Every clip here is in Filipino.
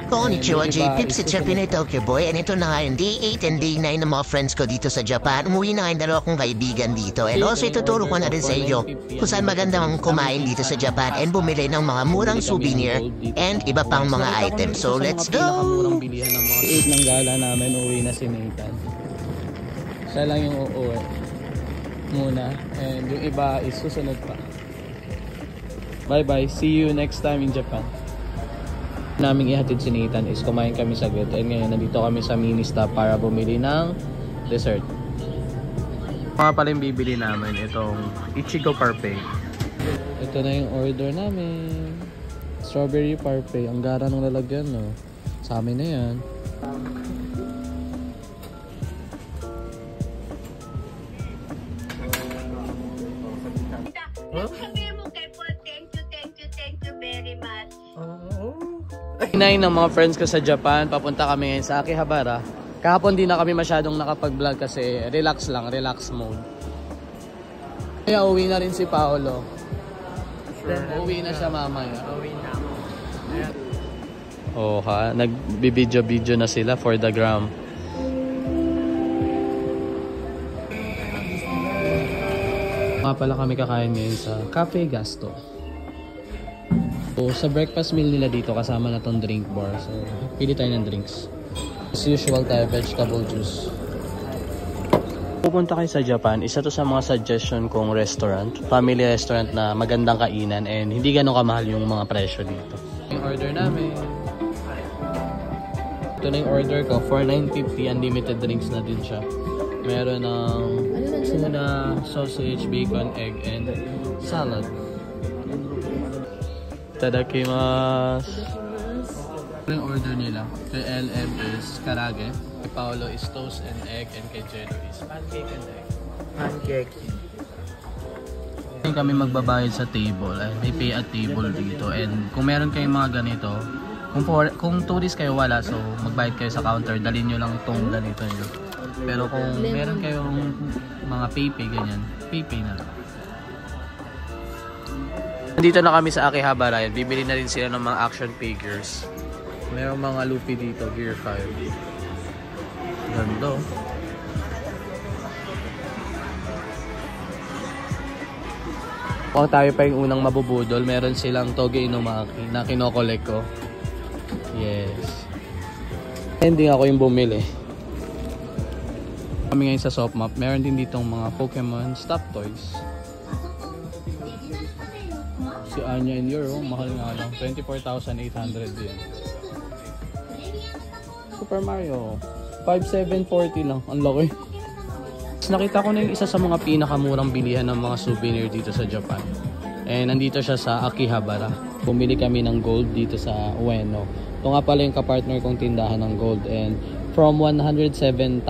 Konnichiwa, J-Pip, si Chapinay Tokyo Boy, and ito na nga yung day 8 and day 9 ng mga friends ko dito sa Japan. Umuwi na nga yung dalawa kong kaibigan dito. And also, ituturo ko na rin sa iyo kung saan magandang kumain dito sa Japan and bumili ng mga murang souvenir and iba pang mga items. So, let's go! Pinakamurang bilihan ng mga 8 ng gala namin, uwi na si Nathan. Siya lang yung uuwi muna, and yung iba is susunod pa. Bye bye, see you next time in Japan. Naming ihatid si Nathan is kumain kami saglit, and ngayon nandito kami sa mini stop para bumili ng dessert. Mga pala yung bibili namin, itong Ichigo Parfait. Ito na yung order namin, strawberry parfait. Ang gara ng lalagyan, no? Sa amin na yan. Sabihin mo kay Paul, thank you very much. Hinahin ng mga friends ko sa Japan, papunta kami ngayon sa Akihabara. Kahapon di na kami masyadong nakapag-vlog kasi relax lang, relax mode. Kaya uwi na rin si Paolo. Uwi na siya mamaya. Oh ha, nagbibideo-video na sila for the gram. Nga pala kami kakain ngayon sa Cafe Gasto. So, sa breakfast meal nila dito kasama na tong drink bar. So, pili tayo ng drinks. As usual tayo, vegetable juice. Pupunta kayo sa Japan, isa to sa mga suggestion kong restaurant, family restaurant na magandang kainan and hindi ganun kamahal yung mga presyo dito. Yung order namin. Ito na yung order ko, for $9.50, unlimited drinks na din siya. Meron ng tuna, sausage, bacon, egg, and salad. Itadakimasu. Yung order nila, kay LM is karage, kay Paolo is toast and egg, and kay Jello is pancake and egg. Pancake. Kami magbabayad sa table, may pay at table dito, and kung meron kayong mga ganito, kung tourist kayo wala, so magbayad kayo sa counter, dalhin nyo lang itong ganito nyo. Pero kung meron kayong mga pay ganyan, pay na lang. Nandito na kami sa Akihabara, bibili na rin sila ng mga action figures. Mayroong mga Luffy dito, Gear 5. Ganda. Kung tayo pa yung unang mabubudol, meron silang Toge Inumaki na kinokolek ko. Yes. Hindi ako yung bumili. Kami ngayon sa Softmap, meron din ditong mga Pokemon stop toys. Si Anya in Euro, mahal nga lang, 24,800 din. Super Mario, 5,740 lang, ang laki. Nakita ko na yung isa sa mga pinakamurang bilihan ng mga souvenir dito sa Japan. Nandito siya sa Akihabara. Bumili kami ng gold dito sa Ueno. Ito nga pala yung kapartner kong tindahan ng gold, and from 107,000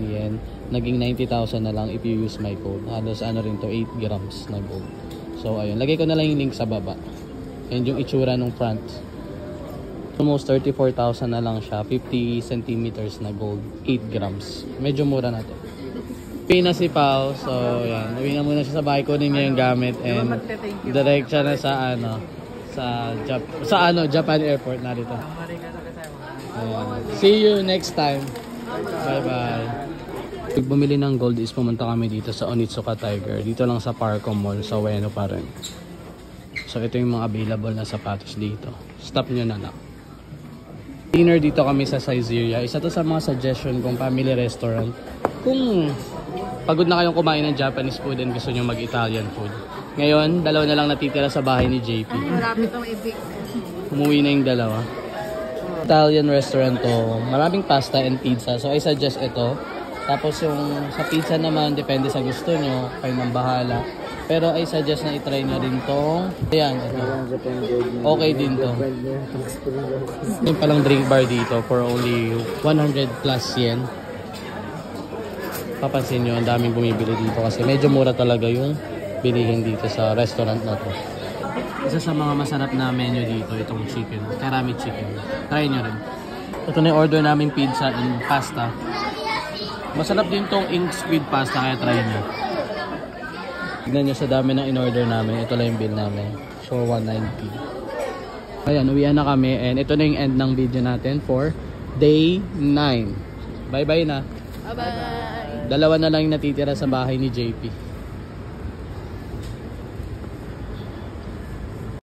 yen, naging 90,000 na lang if you use my code. Halos ano rin to, 8 grams na gold. So ayun, lagay ko na lang yung link sa baba. And yung itsura ng front. Almost 34,000 na lang siya, 50 centimeters na gold, 8 grams. Medyo mura na to. Pay na si Pao, so yan. Uwi na muna siya sa bahay, kunin niya yung gamit and direct siya na sa Japan Airport na dito. See you next time. Bye bye. Pag bumili ng gold is pumunta kami dito sa Onitsuka Tiger. Dito lang sa Parco Mall, sa Ueno pa rin. So ito yung mga available na sapatos dito. Stop nyo na lang. Dinner dito kami sa Saizeriya. Isa to sa mga suggestion kong family restaurant. Kung pagod na kayong kumain ng Japanese food and gusto nyo mag-Italian food. Ngayon, dalawa na lang natitira sa bahay ni JP. Marami itong ibig. Umuwi na yung dalawa. Italian restaurant to. Maraming pasta and pizza. So I suggest ito. Tapos yung sa pizza naman, depende sa gusto nyo, kayo nang bahala. Pero I suggest na itry nyo rin tong, ayan, ito. Okay din to. Yung palang drink bar dito for only 100 plus yen. Papansin nyo, ang daming bumibili dito kasi medyo mura talaga yung bilihin dito sa restaurant na to. Isa sa mga masarap na menu dito, itong chicken, karami chicken. Try nyo rin. Ito na yung order naming pizza and pasta. Masarap din tong ink squid pasta, kaya try nyo. Tignan nyo sa dami ng in-order namin. Ito lang yung bill namin. So, 190. Ayan, uwian na kami and ito na yung end ng video natin for day 9. Bye bye na. Bye-bye. Dalawa na lang yung natitira sa bahay ni JP.